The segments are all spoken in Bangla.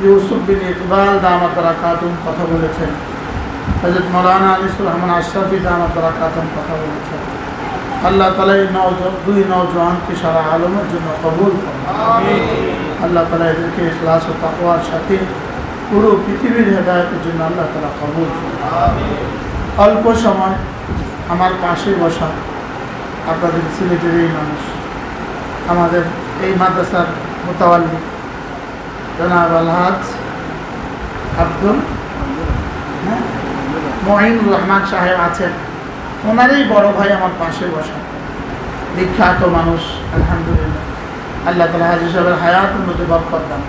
ইউসুফ বিন ইকবাল দামাত বারাকাতুহুম কথা বলেছেন, হযরত মাওলানা আনিসুর রহমান আশরাফি দামাত বারাকাতুহুম কথা বলেছেন। আল্লাহ তাআলা এই দুই নওজওয়ানকে সারা আলমের জন্য কবুল করুন। আল্লাহ তাআলা এদেরকে ইখলাস ও তাকওয়ার সাথে পুরো পৃথিবীর হেদায়েতের জন্য আল্লাহ তাআলা কবুল করুন। অল্প সময় আমার পাশে বসা আপনাদের সিলেটের এই মানুষ, আমাদের এই মাদ্রাসার মুতাওয়াল্লি জনাব আলহাজ আব্দুল মঈনুর রহমান সাহেব আছেন, ওনারই বড় ভাই আমার পাশে বসা, বিখ্যাত মানুষ। আলহামদুলিল্লাহ, আল্লাহ তাআলা হাজী সাহেবের হায়াতের মধ্যে বরকত দান।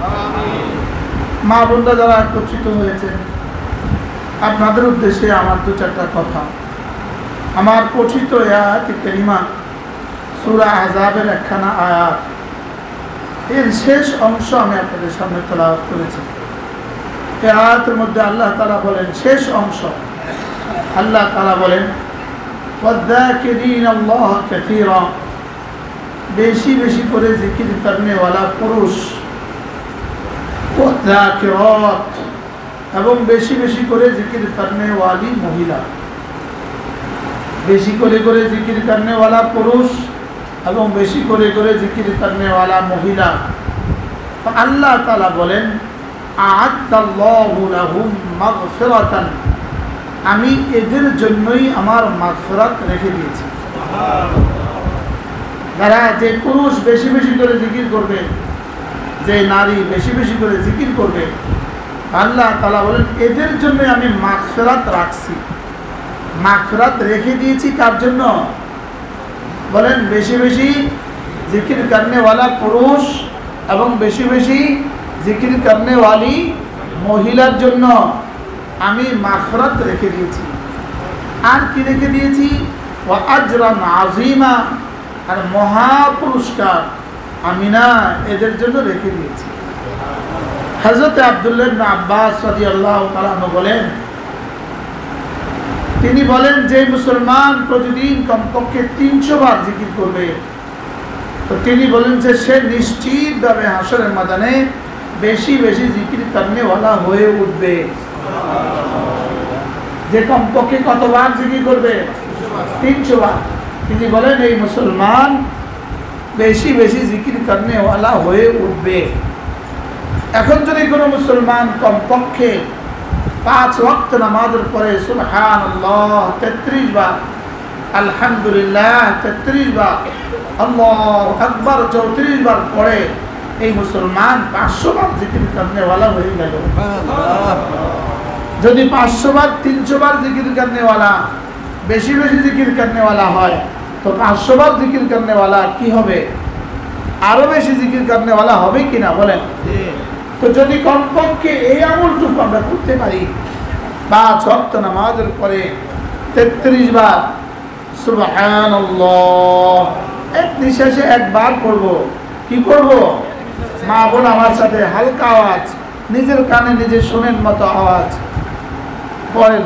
মা বোনরা যারা একত্রিত হয়েছেন, আপনাদের উদ্দেশ্যে আমার দু চারটা কথা। আমার পঠিত আয়াত কারিমা সূরা আহজাবের একখানা আয়াত, এর শেষ অংশ আমি আপনাদের সামনে তেলাওয়াত করেছি। এই আয়াতের মধ্যে আল্লাহ তাআলা বলেন, শেষ অংশ আল্লাহ তাআলা বলেন ওয়াযাকিরিন আল্লাহ কাসীরা, বেশি বেশি করে জিকির করনেওয়ালা পুরুষ, ওয়াযাকিরাত, এবং বেশি বেশি করে জিকির করনেওয়ালি মহিলা। বেশি করে করে জিকির করনেওয়ালা পুরুষ এবং বেশি করে করে জিকির করনেওয়ালা মহিলা। তো আল্লাহ তাআলা বলেন আ'আদ্দাল্লাহু লাহুম মাগফিরাতান, আমি এদের জন্যই আমার মাগফিরাত রেখে দিয়েছি। যারা, যে পুরুষ বেশি বেশি করে জিকির করবে, যে নারী বেশি বেশি করে জিকির করবে, আল্লাহ তাআলা বলেন এদের জন্য আমি মাগফিরাত রাখছি। মাগফিরাত রেখে দিয়েছি কার জন্য? বলেন বেশি বেশি জিকির করনেওয়ালা পুরুষ এবং বেশি বেশি জিকির করনেওয়ালি মহিলার জন্য আমি মাগফিরাত রেখে দিয়েছি। আর কি রেখে দিয়েছি? ওয়া আজরান আযীমা, আর মহা পুরস্কার আমি না এদের জন্য রেখে দিয়েছি। হযরত আব্দুল্লাহ ইবনে আব্বাস রাদিয়াল্লাহু তাআলা আনহু বলেন, তিনি বলেন যে মুসলমান প্রতিদিন কমপক্ষে 300 বার জিকির করবে, তো তিনি বলেন যে সে নিশ্চিতভাবে হাশরের ময়দানে বেশি বেশি জিকির করনেওয়ালা হয়ে উঠবে। যে কমপক্ষে কতবার জিকির করবে? 300 বার। তিনি বলেন এই মুসলমান বেশি বেশি জিকির করনেওয়ালা হয়ে উঠবে। এখন যদি কোনো মুসলমান কমপক্ষে 5 ওয়াক্ত নামাজের পরে সুবহানাল্লাহ 33 বার, আলহামদুলিল্লাহ 33 বার, আল্লাহু আকবার 34 বার পড়ে, এই মুসলমান 500 বার জিকির করনেওয়ালা হয়ে গেল। যদি 500 বার 300 বার জিকির করনেওয়ালা, বেশি বেশি জিকির করনেওয়ালা হয়, তো 500 বার জিকির করনেওয়ালা কি হবে? আরো বেশি জিকির করনেওয়ালা হবে কিনা বলেন? তো যদি কমপক্ষে এই আমলটুকু আমরা করতে পারি, 5 ওয়াক্ত নামাজের পরে 33 বার সুবহানাল্লাহ এক নিঃশ্বাসে একবার পড়ব। কি করব? মা বোন আমার সাথে হালকা আওয়াজ, নিজের কানে নিজে শোনেন মতো আওয়াজ পড়েন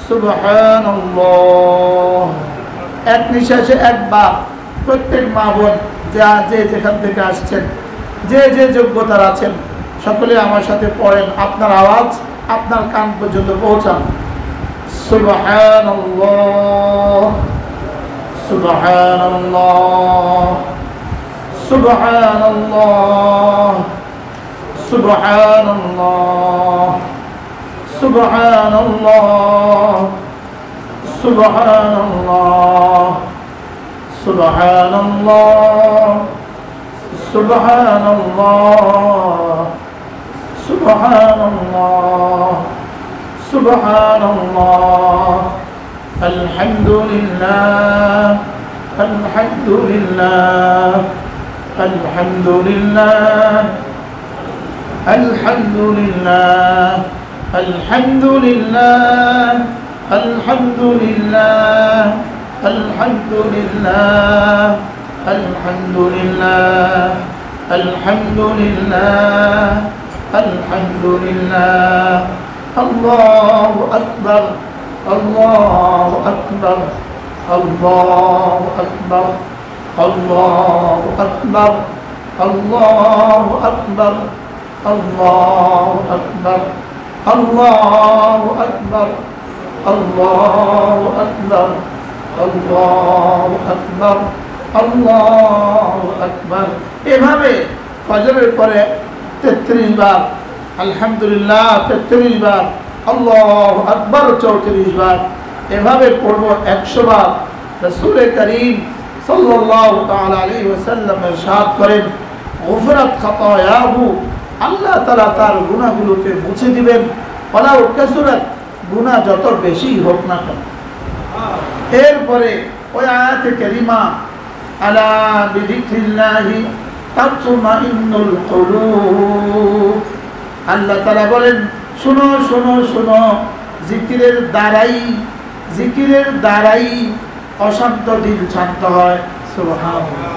সুবহানাল্লাহ এক নিঃশ্বাসে একবার। প্রত্যেক মা বোন যে যেখান থেকে আসছেন, যে যে যোগ্যতার আছেন, সকলে আমার সাথে পড়েন, আপনার আওয়াজ আপনার কান পর্যন্ত পৌঁছান। সুবহানাল্লাহ সুবহানাল্লাহ সুবহানাল্লাহ সুবহানাল্লাহ সুবহানাল্লাহ সুবহানাল্লাহ সুবহানাল্লাহ সুবহানাল্লাহ সুবহানাল্লাহ সুবহানাল্লাহ আলহামদুলিল্লাহ আলহামদুলিল্লাহ আলহামদুলিল্লাহ আলহামদুলিল্লাহ আলহামদুলিল্লাহ আলহামদুলিল্লাহ আলহামদুলিল্লাহ আলহামদুলিল্লাহ আলহামদুলিল্লাহ আলহামদুলিল্লাহ আল্লাহু আকবার আল্লাহু আকবার আল্লাহু আকবার আল্লাহু আকবার আল্লাহু আকবার আল্লাহু আকবার, আল্লাহু আকবার, আল্লাহু আকবার, আল্লাহু আকবার, আল্লাহু আকবার। এভাবে ফজরের পরে 33 বার, আলহামদুলিল্লাহ 33 বার, আল্লাহু আকবার 34 বার, এভাবে পড়ব 100 বার। রাসূল করিম সাল্লাল্লাহু তাআলা আলাইহি ওয়াসাল্লাম ইরশাদ করেন, গুফরাত খাতায়াহু, আল্লাহ তাআলা তার গুনাহগুলোকে মুছে দিবেন, ওয়ালাউ কাসুরাত, গুনাহ যত বেশি হোক না কেন। এরপরে ওই আয়াতে কারিমা, আলা বিযিকরিল্লাহি তাতমাইন্নুল কুলুব, আল্লাহ তাআলা বলেন, শুনো শুনো শুনো, জিকিরের দ্বারাই অশান্ত দিল শান্ত হয়। সুবহানাল্লাহ।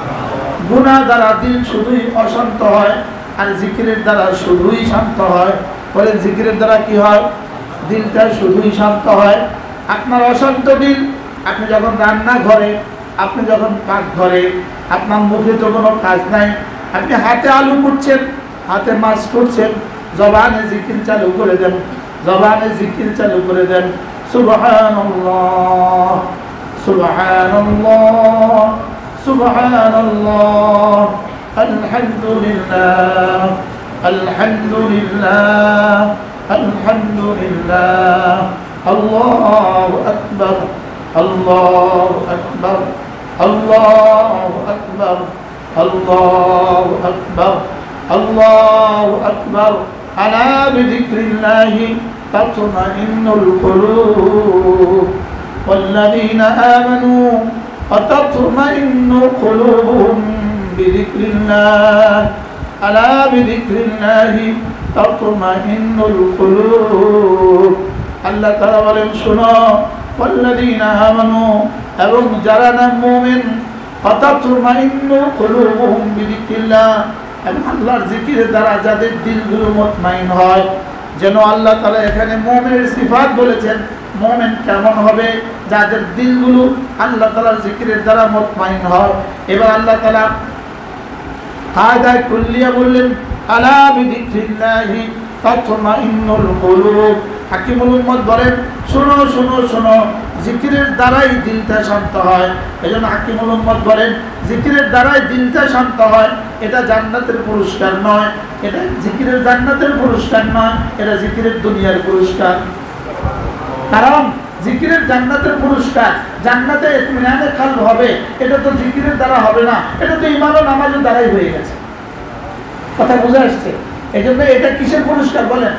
গুনাহ দ্বারা দিল শুধুই অশান্ত হয়, আর জিকিরের দ্বারা শুধুই শান্ত হয়। বলেন জিকিরের দ্বারা কি হয়? দিলটা শুধুই শান্ত হয়। আপনার অশান্ত দিল, আপনি যখন রান্না ঘরে, আপনি যখন পাকঘরে, আপনার মুখে তো কোনো কাজ নাই, আপনি হাতে আলু কুটছেন, হাতে মাছ কুটছেন, জবানে জিকির চালু করে দেন, জবানে জিকির চালু করে দেন। সুবহানাল্লাহ, সুবহানাল্লাহ, সুবহানাল্লাহ, আলহামদুলিল্লাহ, আলহামদুলিল্লাহ, আলহামদুলিল্লাহ, আল্লাহু আকবার, আল্লাহু আকবার, আল্লাহু আকবার, আল্লাহু আকবার, আল্লাহু আকবার। আলা বিযিকরিল্লাহি তাতমাইন্নুল কুলুব, ওয়াল্লাযীনা আমানু ওয়াতাতমাইন্নু কুলুবুহুম বিযিকরিল্লাহ, আলা বিযিকরিল্লাহি তাতমাইন্নুল কুলুব। আল্লাহ তাআলা বলেন, শুনো, ওয়াল্লাযীনা আমানু, এবং যারা না মুমিন, ওয়াতাতমাইন্নু কুলুবুহুম বিযিকরিল্লাহ, এবং আল্লাহর জিকিরের দ্বারা যাদের দিলগুলো মুতমাইন হয়। যেন আল্লাহ তাআলা এখানে মুমিনের সিফাত বলেছেন। মুমিন কেমন হবে? যাদের দিলগুলো আল্লাহ তাআলার জিকিরের দ্বারা মুতমাইন হয়। এবার আল্লাহ তাআলা কায়দায়ে কুল্লিয়া বললেন, আলা বিযিকরিল্লাহি তাতমাইন্নুল কুলুব। হাকিমুল উম্মত বলেন, শুনো শুনো শুনো, জিকিরের দ্বারাই দিলটা শান্ত হয়। এজন্য হাকিমুল উম্মত বলেন, জিকিরের দ্বারাই দিলটা শান্ত হয়। এটা জান্নাতের পুরস্কার নয়, এটা জিকিরের জান্নাতের পুরস্কার নয়, এটা জিকিরের দুনিয়ার পুরস্কার। কারণ জিকিরের জান্নাতের পুরস্কার, জান্নাতে ইতমিনানে কলব হবে, এটা তো জিকিরের দ্বারা হবে না, এটা তো ঈমান ও নামাজের দ্বারাই হয়ে গেছে। কথা বুঝে আসছে? এজন্য এটা কিসের পুরস্কার বলেন?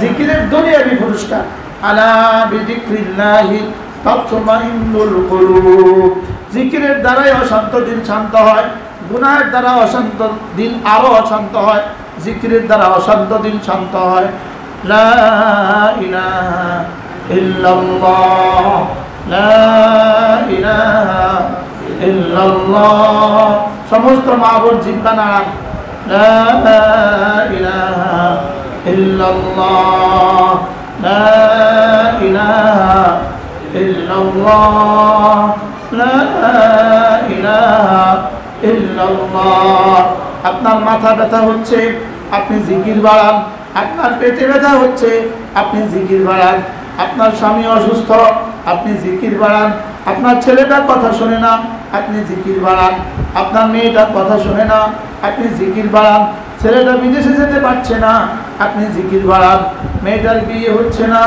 জিকিরের দুনিয়াবি পুরস্কার। আলা বিযিকরিল্লাহি তাতমাইন্নুল কুলুব, জিকিরের দ্বারাই অশান্ত দিল শান্ত হয়। গুনাহের দ্বারা অশান্ত দিল আরো অশান্ত হয়, জিকিরের দ্বারা অশান্ত দিল শান্ত হয়। লা ইলাহা ইল্লাল্লাহ, লা ইলাহা ইল্লাল্লাহ। সমস্ত মাবুদ জিন্দা নাম, লা ইলাহা ইল্লাল্লাহ, লা ইলাহা ইল্লাল্লাহ, লা ইলাহা ইল্লাল্লাহ। আপনার মাথা ব্যথা হচ্ছে, আপনি জিকির বাড়ান। আপনার পেটে ব্যথা হচ্ছে, আপনি জিকির বাড়ান। আপনার স্বামী অসুস্থ, আপনি জিকির বাড়ান। আপনার ছেলেটা কথা শোনে না, আপনি জিকির বাড়ান। আপনার মেয়েটার কথা শোনে না, আপনি জিকির বাড়ান। ছেলেটা বিদেশে যেতে পারছে না, আপনি জিকির বাড়ান। মেয়েটার বিয়ে হচ্ছে না,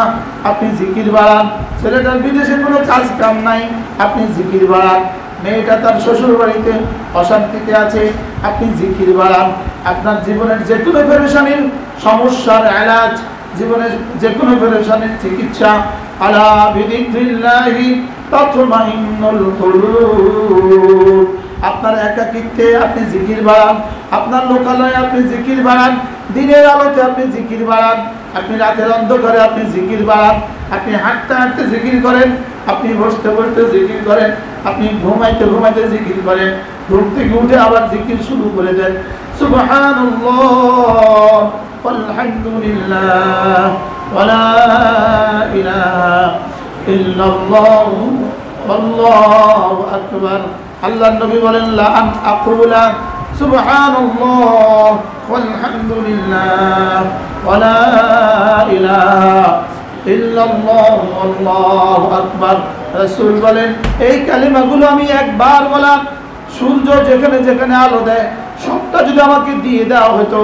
আপনি জিকির বাড়ান। ছেলেটার বিদেশে কোনো কাজ কাম নাই, আপনি জিকির বাড়ান। মেয়েটা তার শ্বশুর বাড়িতে অশান্তিতে আছে, আপনি জিকির বাড়ান। আপনার জীবনের যে কোনো পেরেশানির সমস্যার এলাজ, জীবনের যে কোনো পেরেশানির চিকিৎসা, আলা বিযিকরিল্লাহি তাতমাইন্নুল কুলুব। আপনার একাকিত্বে আপনি জিকির বাড়ান, আপনার লোকালয়ে আপনি জিকির বাড়ান, দিনের আলোতে আপনি জিকির বাড়ান, আপনি রাতের অন্ধকারে আপনি জিকির বাড়ান, আপনি হাঁটতে হাঁটতে জিকির করেন, আপনি বসতে বসতে জিকির করেন, আপনি ঘুমাইতে ঘুমাইতে জিকির করেন, ঘুম থেকে উঠে আবার জিকির শুরু করে দেন। সুবহানাল্লাহ, আলহামদুলিল্লাহ, ওয়ালা ইলাহা ইল্লাল্লাহ, আল্লাহু আকবার, আল্লাহর নবী বলেন লা আন আকুলা সুবহানাল্লাহ ওয়ালহামদুলিল্লাহ ওয়া লা ইলাহা ইল্লাল্লাহু আল্লাহু আকবার। রাসূল বলেন এই কালিমাগুলো আমি একবার বলা, সূর্য যেখানে যেখানে আলো দেয় সবটা যদি আমাকে দিয়ে দেওয়া হতো,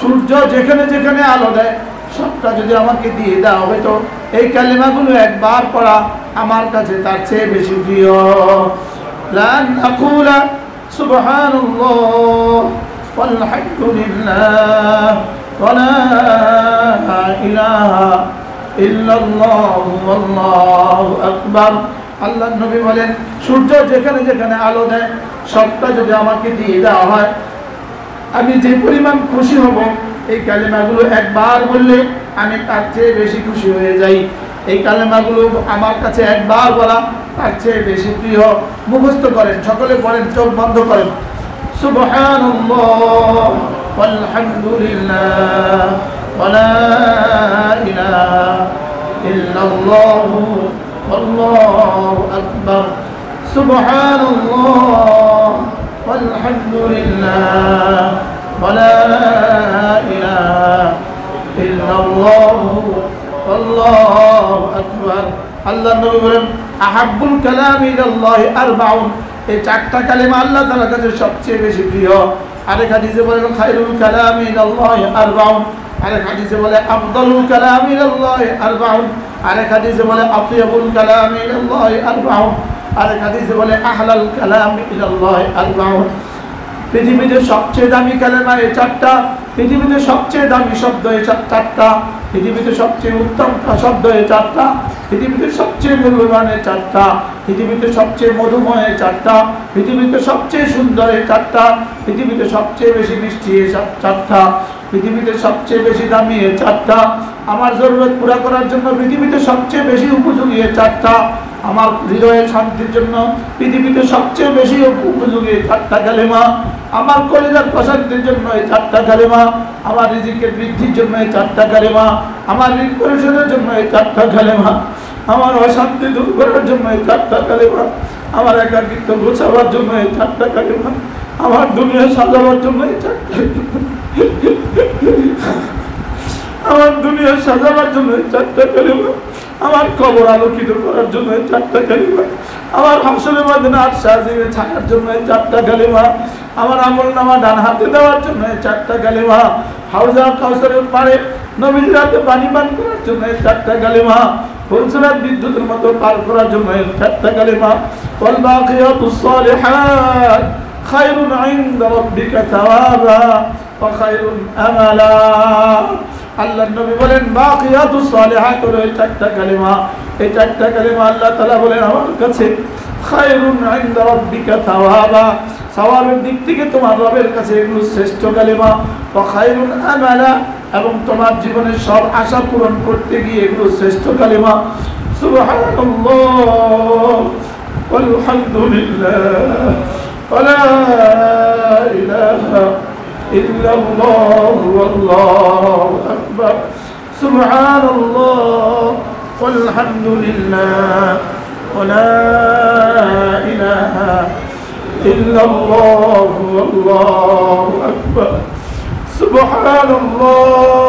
সূর্য যেখানে যেখানে আলো দেয় সবটা যদি আমাকে দিয়ে দেওয়া হতো, এই কালিমাগুলো একবার পড়া আমার কাছে তার চেয়ে বেশি প্রিয়। লান আকুলা সুবহানাল্লাহ ওয়ালহামদুলিল্লাহ ওয়া লা ইলাহা ইল্লাল্লাহু আল্লাহু আকবার। আল্লাহর নবী বলেন সূর্য যেখানে যেখানে আলো দেয় সবটা যদি আমাকে দিয়ে দেওয়া হয়, আমি যে পরিমাণ খুশি হব এই কালেমাগুলো একবার বললে আমি তার চেয়ে বেশি খুশি হয়ে যাই। এই কালেমাগুলো আমার কাছে একবার বলা তার চেয়ে বেশি প্রিয়। মুখস্থ করেন, সকলে পড়েন, চোখ বন্ধ করেন। সুবহানাল্লাহ ওয়ালহামদুলিল্লাহ ওয়া লা ইলাহা ইল্লাল্লাহু আল্লাহু আকবার। সুবহানাল্লাহ ওয়ালহামদুলিল্লাহ ওয়া লা ইলাহা ইল্লাল্লাহু আল্লাহু আকবার। আল্লাহর নবী বলেন আহাব্বুল কালামি ইলাল্লাহি আরবাউন, এই চারটা কালিমা আল্লাহ তাআলার কাছে সবচেয়ে বেশি প্রিয়। আরেক হাদিসে বলেন খায়রুল কালামি ইলাল্লাহি আরবাউন, আরেক হাদিসে বলে আফদালুল কালামি ইলাল্লাহি আরবাউন, আরেক হাদিসে বলে আতিয়াবুল কালামি ইলাল্লাহি আরবাউন, আরেক হাদিসে বলে আহলাল কালামি ইলাল্লাহি আরবাউন। পৃথিবীতে সবচেয়ে দামি কালেমা এই চারটা, পৃথিবীতে সবচেয়ে দামি শব্দ এই চারটা, পৃথিবীতে সবচেয়ে উত্তম শব্দ এই চারটা, পৃথিবীতে সবচেয়ে মূল্যবান এই চারটা, পৃথিবীতে সবচেয়ে মধুময় এই চারটা, পৃথিবীতে সবচেয়ে সুন্দর এই চারটা, পৃথিবীতে সবচেয়ে বেশি মিষ্টি এই চারটা, পৃথিবীতে সবচেয়ে বেশি দামি এই চারটা, আমার জরুরত পুরা করার জন্য পৃথিবীতে সবচেয়ে বেশি উপযোগী এই চারটা, আমার হৃদয়ের শান্তির জন্য পৃথিবীতে সবচেয়ে বেশি উপযোগী এই চারটা কালেমা, আমার কলিজার প্রশান্তির জন্য এই চারটা কালেমা, আমার রিজিকের বৃদ্ধির জন্য এই চারটা কালেমা, আমার ঋণ পরিশোধের জন্য এই চারটা কালেমা, আমার অশান্তি দূর করার জন্য এই চারটা কালেমা, আমার একাকিত্ব গোছাবার জন্য এই চারটা কালেমা, আমার দুনিয়া সাজাবার জন্য এই চারটা, আমার দুনিয়া সাজাবার জন্য এই চারটা কালেমা, আমার কবর আলোকিত করার জন্য এই চারটা কালেমা, আমার হাসরের ময়দানে আরশে আজিমে ছায়ার জন্য এই চারটা কালেমা, আমার আমলনামা ডান হাতে দেওয়ার জন্য এই চারটা কালেমা, হাউজা কাউসারের পারে নবীর হাতে পানি পান করার জন্য এই চারটা কালেমা, ফুলসরাত বিদ্যুতের মতো পার করার জন্য এই চারটা কালেমা। ওয়াল বাকিয়াতুস সালিহাত খায়রুন ইনদা রাব্বিকা তাওয়াবা ওয়া খায়রুন আমালা। আল্লাহর নবী বলেন বাকিয়াতুস সালিহাত হলো এই চারটা কালেমা, এই চারটা কালেমা আল্লাহ তাআলা বলেন আমার কাছে খায়রুন ইনদা রাব্বিকা তাওয়াবা, সওয়াবের দিক থেকে তোমার রবের কাছে এগুলো শ্রেষ্ঠ কালেমা, ওয়া খায়রুন আমালা, এবং তোমার জীবনের সব আশা পূরণ করতে গিয়ে এগুলো শ্রেষ্ঠ কালেমা। সুবহানাল্লাহ ওয়ালহামদুলিল্লাহ ওয়া লা ইলাহা ইল্লাল্লাহু আল্লাহু আকবার। সুবহানাল্লাহ ওয়ালহামদুলিল্লাহ ওয়া লা ইলাহা ইল্লাল্লাহু আল্লাহু আকবার। সুবহানাল্লাহ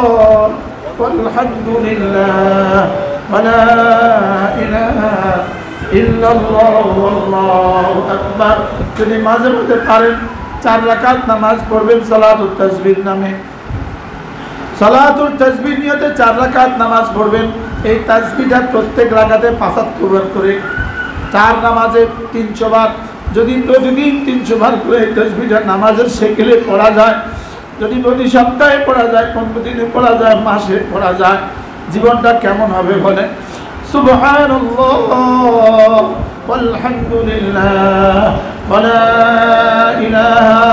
ওয়ালহামদুলিল্লাহ ওয়া লা ইলাহা ইল্লাল্লাহু আল্লাহু আকবার। যদি মাঝে মাঝে পারেন 4 রাকাত নামাজ পড়বেন সালাতুত তাসবিহ নামে। সালাতুত তাসবিহ নিয়তে 4 রাকাত নামাজ পড়বেন। এই তাসবিহটা প্রত্যেক রাকাতে 75 বার করে, 4 নামাজে 300 বার, যদি প্রতিদিন 300 বার করে এই তাসবিহটা নামাজের শেকেলে পড়া যায়, যদি প্রতি সপ্তাহে পড়া যায়, 15 দিনে পড়া যায়, মাসে পড়া যায়, জীবনটা কেমন হবে বলেন? সুবহানাল্লাহ ওয়ালহামদুলিল্লাহ ওয়া লা ইলাহা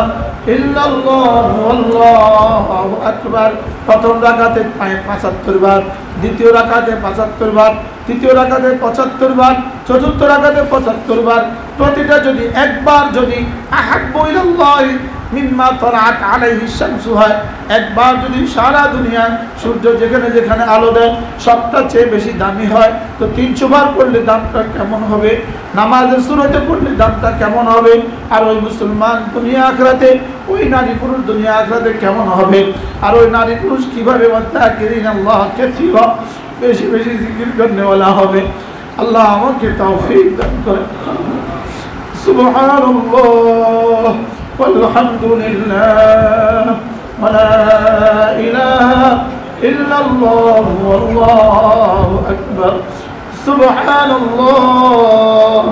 ইল্লাল্লাহু আল্লাহু আকবার। প্রথম রাকাতে 75 বার, দ্বিতীয় রাকাতে 75 বার, তৃতীয় রাকাতে 75 বার, চতুর্থ রাকাতে 75 বার। প্রতিটা যদি একবার যদি আহাব্বু ইলাল্লাহি মিম্মা তালাআত আলাইহি শামসু হয়। একবার যদি সারা দুনিয়ায় সূর্য যেখানে যেখানে আলো দেয় সবটা চেয়ে বেশি দামি হয়, তো 300 বার পড়লে দামটা কেমন হবে? নামাজের সুরতে পড়লে দামটা কেমন হবে? আর ওই মুসলমান দুনিয়া আখিরাতে, ওই নারী পুরুষ দুনিয়া আখিরাতে কেমন হবে? আর ওই নারী পুরুষ কিভাবে আল্লাহ কাসীরা বেশি বেশি জিকির করনেওয়ালা হবে। আল্লাহ আমাকে তৌফিক দান করেন। সুবহানাল্লাহ ওয়ালহামদুলিল্লাহ ওয়া লা ইলাহা ইল্লাল্লাহ ওয়াল্লাহু আকবার। সুবহানাল্লাহ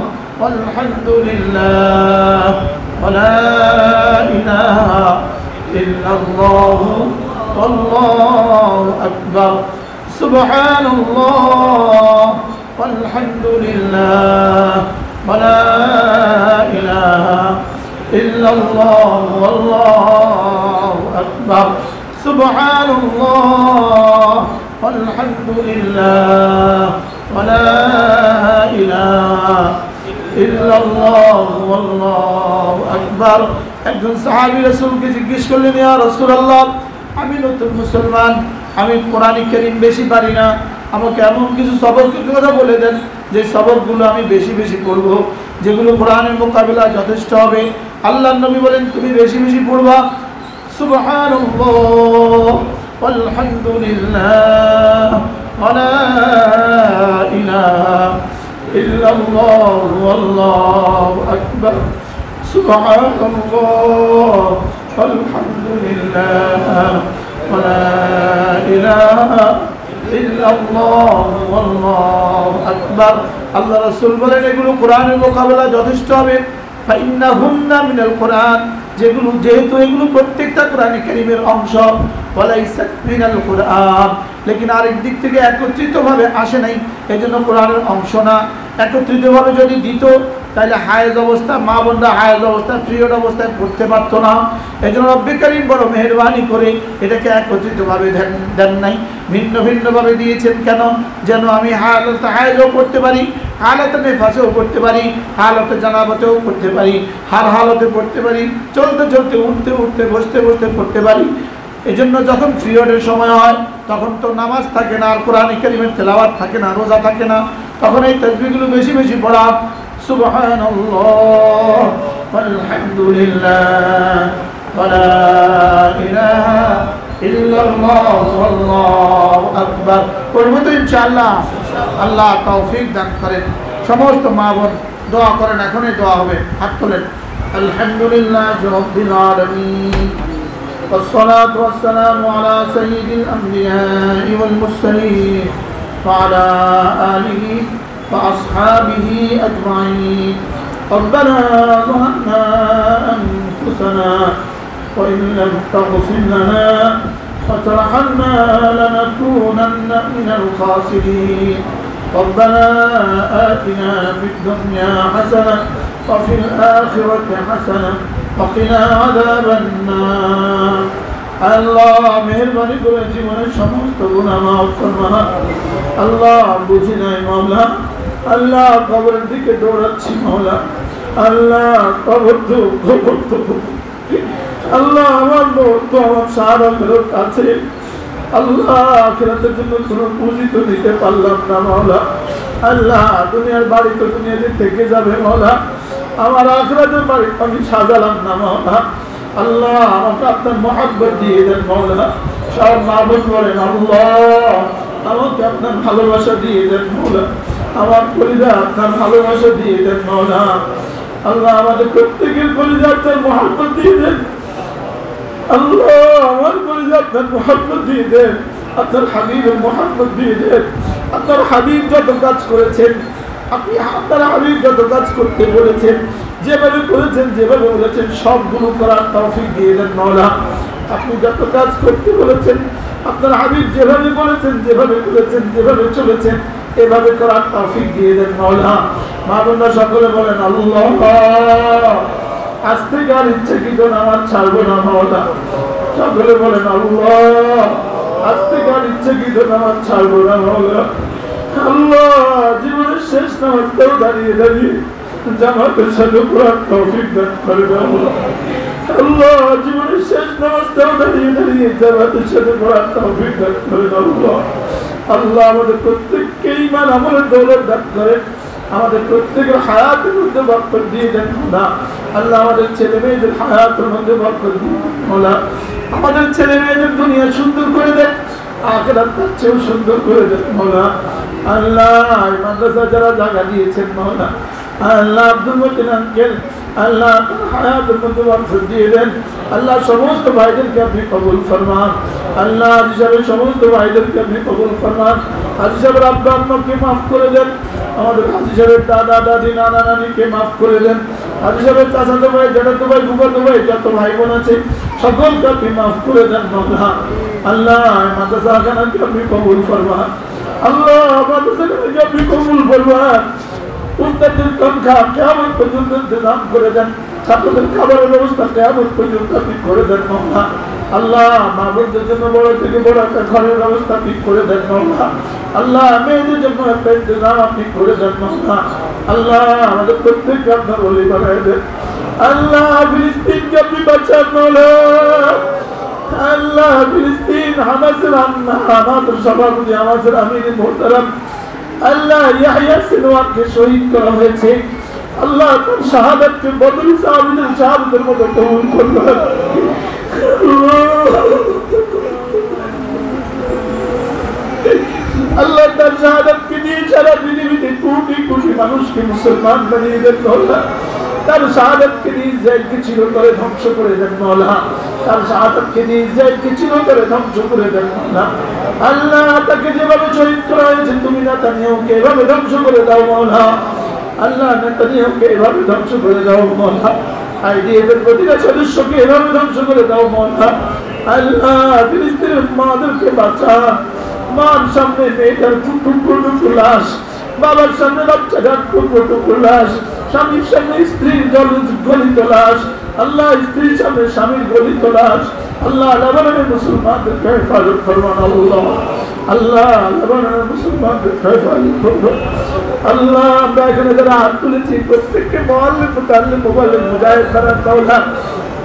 ওয়ালহামদুলিল্লাহ ওয়া লা ইলাহা ইল্লাল্লাহ ওয়াল্লাহু আকবার। সুবহানাল্লাহ ওয়ালহামদুলিল্লাহ ওয়া লা ইলাহা ইল্লাল্লাহ ওয়াল্লাহু আকবার। সুবহানাল্লাহ ওয়ালহামদুলিল্লাহ ওয়া লা ইলাহা ইল্লাল্লাহ ওয়াল্লাহু আকবার। একজন সাহাবী রাসূলকে জিজ্ঞেস করলেন, ইয়া রাসূলুল্লাহ, আমি নতুন মুসলমান, আমি কোরআন কারীম বেশি পারি না, আমাকে এমন কিছু সবকের কথা বলে দেন যে সবকগুলো আমি বেশি বেশি পড়ব, যেগুলো কোরআনের মোকাবিলা যথেষ্ট হবে। আল্লাহর নবী বলেন, তুমি বেশি বেশি পড়বা সুবহানাল্লাহ ওয়ালহামদুলিল্লাহ ওয়া লা ইলাহা ইল্লাল্লাহ ওয়াল্লাহু আকবার। সুবহানাল্লাহ ওয়ালহামদুলিল্লাহ ওয়া লা ইলাহা ইল্লাল্লাহ ওয়াল্লাহু আকবার। আল্লাহ রাসূল বলেন, এগুলো কোরআনের মোকাবেলা যথেষ্ট হবে। ফাইন্নাহুন্না মিনাল কোরআন, যেগুলো যেহেতু এগুলো প্রত্যেকটা কোরআনে কারীমের অংশ। ওয়ালাইসাত মিনাল কোরআন, লেকিন আরেক দিক থেকে একত্রিতভাবে আসে নাই, এজন্য কোরআনের অংশ না। একত্রিতভাবে যদি দিত তাহলে হায়েজ অবস্থা, মা বোনরা হায়েজ অবস্থা, পিরিয়ড অবস্থায় পড়তে পারত না। এই জন্য রব্বে কারীম বড় মেহেরবানি করে এটাকে একত্রিতভাবে দেন নাই, ভিন্ন ভিন্নভাবে দিয়েছেন। কেন? যেন আমি হালতে হায়েজও পড়তে পারি, হালতে নেফাসেও পড়তে পারি, হালতে জানাবতেও পড়তে পারি, হার হালতে পড়তে পারি, চলতে চলতে, উঠতে উঠতে, বসতে বসতে পড়তে পারি। এই জন্য যখন পিরিয়ডের সময় হয় তখন তো নামাজ থাকে না, আর কোরআন কারীমের তেলাওয়াত থাকে না, রোজা থাকে না, তখন এই তাসবিহগুলো বেশি বেশি পড়া। সুবহানাল্লাহ ওয়ালহামদুলিল্লাহ ওয়া লা ইলাহা ইল্লাল্লাহ ওয়াল্লাহু আকবার। পড়বো তো ইনশাআল্লাহ। আল্লাহ তৌফিক দান করেন। সমস্ত মা বোন দোয়া করেন, এখনই দোয়া হবে, হাত তোলেন। আলহামদুলিল্লাহ রাব্বিল আলামিন والصلاة والسلام على سيد الأنبياء والمرسلين وعلى آله وأصحابه أجمعين. ربنا ظلمنا أنفسنا وإن لم تغفر لنا وترحمنا لنكونن من الخاسرين. ربنا آتنا في الدنيا حسنة وفي الآخرة حسنة وقنا عذاب النار. আল্লাহ মেহেরবানি করে জীবনের সমস্ত গুনাহ মাফ ফরমা। আল্লাহ বুঝি নাই মাওলা, আল্লাহ কবরের দিকে দৌড়াচ্ছি মাওলা, আল্লাহ কবর তো আল্লাহ আমার তো আমার সারা ফেরত আছে। আল্লাহ আখিরাতের জন্য কোনো পুঁজি তো দিতে পারলাম না মাওলা। আল্লাহ দুনিয়ার বাড়ি তো দুনিয়াতে থেকে যাবে মাওলা, আমার আখিরাতের বাড়ি আমি সাজালাম না মাওলা। আল্লাহ আমাকে আপনার মহব্বত দিয়ে দেন মাওলা। সব মাহবুব বলেন আল্লাহ আমাকে আপনার ভালোবাসা দিয়ে দেন মাওলা, আমার কলিজা আপনার ভালোবাসা দিয়ে দেন মাওলা। আল্লাহ আমাদের প্রত্যেকের কলিজা আপনার মহব্বত দিয়ে দেন। আল্লাহ আমার কলিজা আপনার মহব্বত দিয়ে দেন, আপনার হাবিবের মহব্বত দিয়ে দেন। আপনার হাবিব যত কাজ করেছেন, আপনি আপনার হাবিব যত কাজ করতে বলেছেন, যেভাবে করেছেন, যেভাবে বলেছেন, সবগুলো করার তৌফিক দিয়ে দেন মাওলা। আপনি যত কাজ করতে বলেছেন, আপনার হাবিব যেভাবে বলেছেন, যেভাবে করেছেন, যেভাবে চলেছেন, এভাবে করার তৌফিক দিয়ে দেন মাওলা। মা বোনরা সকলে বলেন আল্লাহ। আজ থেকে আর ইচ্ছে কি করে আমার ছাড়বো না মাওলা। সকলে বলেন আল্লাহ। আজ থেকে আর ইচ্ছে কি করে আমার ছাড়বো না মাওলা। আল্লাহ জীবনের শেষ নামাজটাও দাঁড়িয়ে দাঁড়িয়ে জামাতের সাথে পড়ার তৌফিক দান করে দাও। আল্লাহ জীবনের শেষ নামাজটাও দাঁড়িয়ে দাঁড়িয়ে জামাতের সাথে পড়ার তৌফিক দান করেন আল্লাহ। আল্লাহ আমাদের প্রত্যেককে ঈমান আমলের দৌলত দান করেন, আমাদের প্রত্যেকের হায়াতের মধ্যে বরকত দিয়ে দেন মোলা। আল্লাহ আমাদের ছেলে মেয়েদের হায়াতের মধ্যে বরকত দিয়ে দেন মোলা। আমাদের ছেলে মেয়েদের দুনিয়া সুন্দর করে দেন, আখিরাত তার চেয়েও সুন্দর করে দেন মোলা। আল্লাহ মাদ্রাসা যারা জায়গা দিয়েছেন মোলা, আল্লাহ আব্দুল মতিন আঙ্কেল আল্লাহ হায়াতের মধ্যে বরকত দিয়ে দেন। আল্লাহ সমস্ত ভাইদেরকে আপনি কবুল ফরমান। আল্লাহ আজ হিসাবে সমস্ত ভাইদেরকে আপনি কবুল ফরমান। আজ হিসাবের আব্বা আম্মাকে মাফ করে দেন, আমাদের আজ হিসাবের দাদা দাদি নানা নানিকে মাফ করে দেন। আজ হিসাবের চাচাতো ভাই জ্যাঠাতো ভাই ফুফাতো ভাই যত ভাই বোন আছে সকলকে আপনি মাফ করে দেন মওলা। আল্লাহ মাদ্রাসাখানাকে আপনি কবুল ফরমান। আল্লাহ মাদ্রাসাখানাকে আপনি কবুল ফরমান। উস্তাদের সংখ্যা কিয়ামত পর্যন্ত ইন্তজাম করে দেন, ছাত্রদের খাবারের ব্যবস্থা কিয়ামত পর্যন্ত আপনি করে দেন মওলা। আল্লাহ মা বোনদের জন্য বড় থেকে বড় একটা ঘরের ব্যবস্থা আপনি করে দেন মওলা। আল্লাহ মেয়েদের জন্য একটা ইন্তজাম আপনি করে দেন মওলা। আল্লাহ আমাদের প্রত্যেককে আপনার ওলি বানায় দেন। আল্লাহ ফিলিস্তিনকে আপনি বাঁচান মওলা। আল্লাহ ফিলিস্তিন হামাসের সভাপতি হামাসের আমির মোহতারাম আল্লাহ ইয়াহইয়া সিনওয়ারকে শহীদ করা হয়েছে। আল্লাহ তার শাহাদাতকে বদল সাহাবীদের শাহাদাতের মতো কবুল করবেন। আল্লাহ তার শাহাদাতকে দিয়ে সারা পৃথিবীতে কোটি কোটি মানুষকে মুসলমান বানিয়ে দেন মওলা। তার শাহাদাতকে দিয়ে ইসরায়েলকে চিরতরে ধ্বংস করে দেন মওলা। তার শাহাদাতকে দিয়ে ইসরায়েলকে চিরতরে ধ্বংস করে দেন মওলা। আল্লাহ তাকে যেভাবে শহীদ করা হয়েছে তুমি নেতানিয়াহুকে এভাবে ধ্বংস করে দাও মওলা। আল্লাহ নেতানিয়াহুকে এভাবে ধ্বংস করে দাও মওলা। আইডিএফ এর প্রতিটা সদস্যকে এভাবে ধ্বংস করে দাও মওলা। আল্লাহ ফিলিস্তিনের মাদেরকে বাঁচান। মার সামনে মেয়েটার টুকরো লাশ, বাবার সামনে বাচ্চাটার টুকরো লাশ, স্বামীর সামনে স্ত্রীর গলিত লাশ, আল্লাহ স্ত্রীর সামনে স্বামীর গলিত লাশ। আল্লাহ লেবাননের মুসলমানদেরকে হেফাজত ফরমান আল্লাহ। আল্লাহ লেবাননের মুসলমানদেরকে হেফাজত ফরমান আল্লাহ। আমরা এখানে যারা হাত তুলেছি প্রত্যেককে মুআল্লিম মুতাআল্লিম মুবাল্লিগ মুজাহিদ করার তৌফিক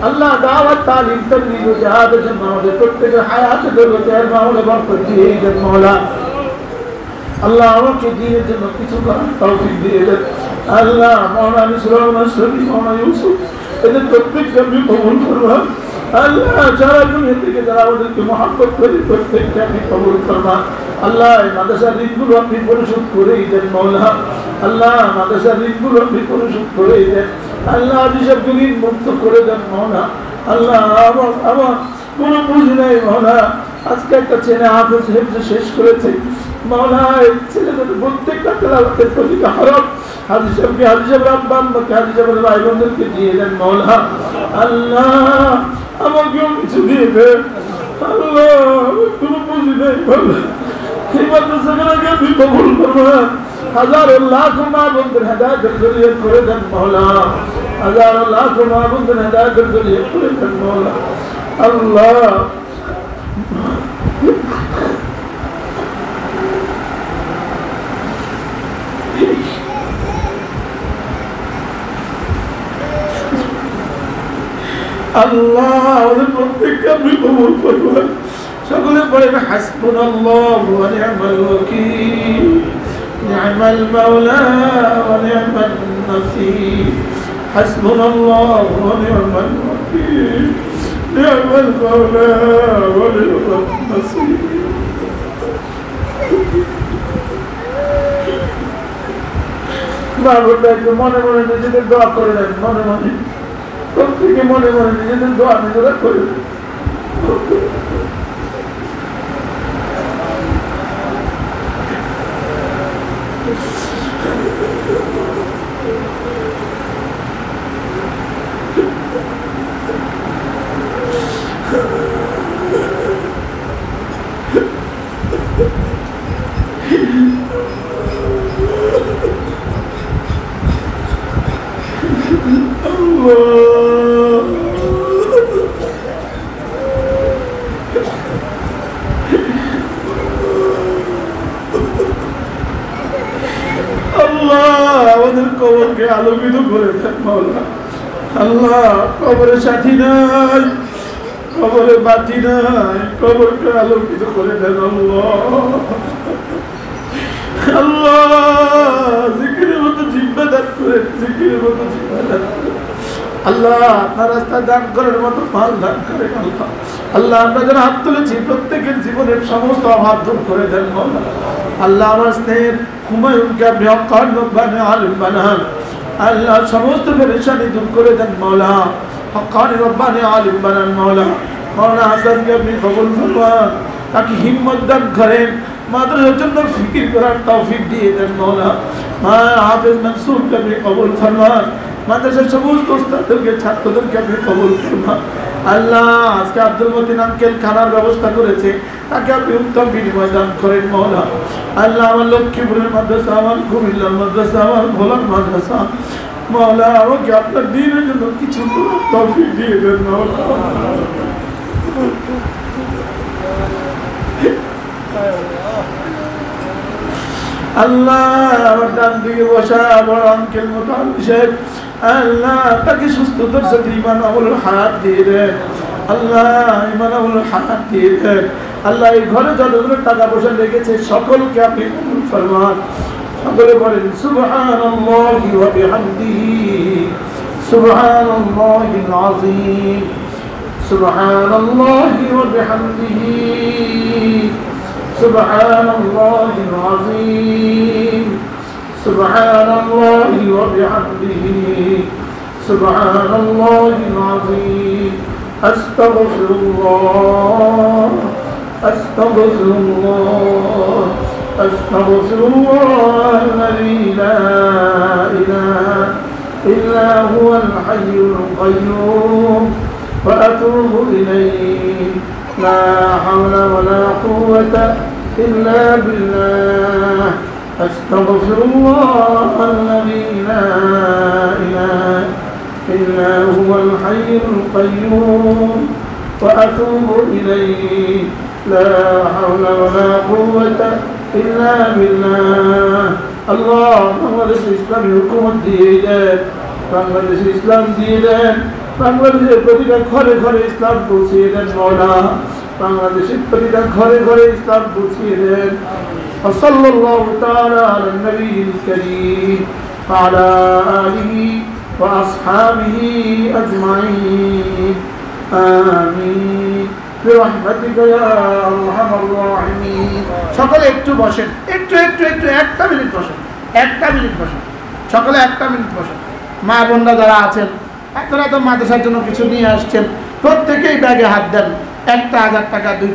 আল্লাহ দাওয়াত তালিম তাবলীগ ও জিহাদের জন্য আমাদের প্রত্যেকের হায়াতে দৌলতে মাওলা বরকত দিয়ে দেন মওলা। আল্লাহ আমাকে দ্বীনের জন্য কিছু করার তৌফিক দিয়ে দেন আল্লাহ। মাওলানা সুলাইমান শরীফ মাওলানা ইউসুফ এদের প্রত্যেককে আপনি কবুল ফরমান আল্লাহ। যারা দুনিয়া থেকে যারা আমাদেরকে মহব্বত করে প্রত্যেককে আপনি কবুল ফরমান আল্লাহ। এই মাদ্রাসার ঋণগুলো আপনি পরিশোধ করেই দেন মওলা। আল্লাহ মাদ্রাসার ঋণগুলো আপনি পরিশোধ করেই দেন আল্লাহ। যেসব ঋণ মুক্ত করে দেন মওলা। আল্লাহ আমার কোনো বুঝি নাই মওলা। আজকে একটা ছেলে হাফেজ হেফজে শেষ করেছে মওলা। এই ছেলেদের প্রত্যেকটা তেলাওয়াতের প্রতিটা হরফ হাজি সাহেবকে হাজি সাহেবের আব্বা আম্মাকে হাজি সাহেবের ভাই বোনদেরকে দিয়ে দেন মওলা। আল্লাহ আমাকেও কিছু দিয়ে দেন আল্লাহ। কোনো বুঝি নাই মওলা। এই মাদ্রাসাকে আপনি কবুল করবেন। হাজারো লাখো মা বোনদের হেদায়েতের জরিয়া করে দেন মওলা। হাজারো লাখো মা বোনদের হেদায়েতের জরিয়া করে দেন মওলা। আল্লাহ আল্লাহ আমাদের প্রত্যেককে আপনি কবুল করবেন। সকলে পড়েন হাসবুনাল্লাহু ওয়া নি'মাল ওয়াকিল নি'মাল মাওলা ওয়া নি'মান নাসীর। হাসবুনাল্লাহু ওয়া নি'মাল ওয়াকিল নি'মাল মাওলা ওয়া নি'মান নাসীর। মনে মনে নিজেদের দোয়া করে নেন, মনে মনে প্রত্যেকে মনে মনে নিজেদের দোয়া নিজেরা করে নেন। আল্লাহ আমাদের কবরকে আলোকিত করে দেন মাওলা। আল্লাহ কবরের সাথী নাই, কবরের বাতি নাই, কবরকে আলোকিত করে দেন আল্লাহ। জিকিরের মতো জিম্মা দান করেন, জিকিরের মতো জিম্মা দান করেন আল্লাহ। আপনার রাস্তা দান করার মতো মাল দান করেন আল্লাহ। আল্লাহ আমরা যারা হাত তুলেছি প্রত্যেকের জীবনের সমস্ত অভাব দূর করে দেন মওলা। আল্লাহ আমার স্নেহের হুমায়ুনকে আপনি হক্কান রব্বানি আলিম বানান আল্লাহ, সমস্ত পেরেশানি দূর করে দেন মওলা। হক্কান রব্বানি আলিম বানান মওলা। মওলানা হাসানকে আপনি কবুল ফরমান, তাকে হিম্মত দান করেন, মাদ্রাসার জন্য ফিকির করার তৌফিক দিয়ে দেন মওলা। হাফেজ মনসুরকে আপনি কবুল ফরমান, মাদ্রাসার সমস্ত উস্তাদদেরকে ছাত্রদেরকে আপনি কবুল ফরমান আল্লাহ। আজকে আব্দুল মতিন আঙ্কেল খানার ব্যবস্থা করেছে, তাকে আপনি উত্তম বিনিময় দান করেন মওলা। আল্লাহ আমার লক্ষ্মীপুরের মাদ্রাসা, আমার কুমিল্লার মাদ্রাসা, আমার ভোলার মাদ্রাসা মওলা, আমাকে আপনার দিনের জন্য কিছু তৌফিক দিয়ে দেন মওলা। আল্লাহ আমার ডান দিকে বসা বড় আঙ্কেল মোতাল সাহেব, আল্লাহ তাকে সুস্থতার সাথে ইমান আমলের হাত দিয়ে দেন আল্লাহ, ইমান আমলের হাত দিয়ে দেন আল্লাহ। এই ঘরে যতগুলো টাকা পয়সা লেগেছে সকলকে আপনি কবুল ফরমান। সকলে বলেন সুবহানাল্লাহি ওয়া বিহামদিহি, সুবহানাল্লাহিল আযীম, সুবহানাল্লাহি ওয়া বিহামদিহি, সুবহানাল্লাহিল আযীম, সুবহানাল্লাহি ওয়া বিহামদিহি, সুবহানাল্লাহিল আযীম। আস্তাগফিরুল্লাহ, আস্তাগফিরুল্লাহ, আস্তাগফিরুল্লাহ আল্লাযী লা ইলাহা ইল্লা হুয়াল হাইয়ুল কাইয়্যুম ওয়া আতুবু ইলাইহি। লা হাওলা ওয়া লা কুওয়াতা ইল্লা বিল্লাহ। আস্তাগফিরুল্লাহ আল্লাযী লা ইলাহা ইল্লা হুয়াল হাইয়ুল কাইয়্যুম ওয়া আতুবু ইলাইহি। লা হাওলা ওয়া লা কুওয়াতা ইল্লা বিল্লাহ। আল্লাহ বাংলাদেশ ইসলামী হুকুমত দিয়ে দেন, বাংলাদেশে ইসলাম দিয়ে দেন, বাংলাদেশের প্রতিটা ঘরে ঘরে ইসলাম পৌঁছিয়ে দেন মওলা, বাংলাদেশের প্রতিটা ঘরে ঘরে ইসলাম পৌঁছিয়ে দেন। সাল্লাল্লাহু তাআলা আলা নবিয়িল কারীম ওয়া আলা আলিহি ওয়া আসহাবিহি আজমাইন। আমিন বিরহমাতিকা ইয়া আরহামার রাহিমিন। সকলে একটু বসেন, একটু একটু একটু একটা মিনিট বসেন, একটা মিনিট বসেন, সকলে একটা মিনিট বসেন। মা বোনরা যারা আছেন, আপনারা তো মাদ্রাসার জন্য কিছু নিয়ে আসছেন, প্রত্যেকেই ব্যাগে হাত দেন, 1000 টাকা 2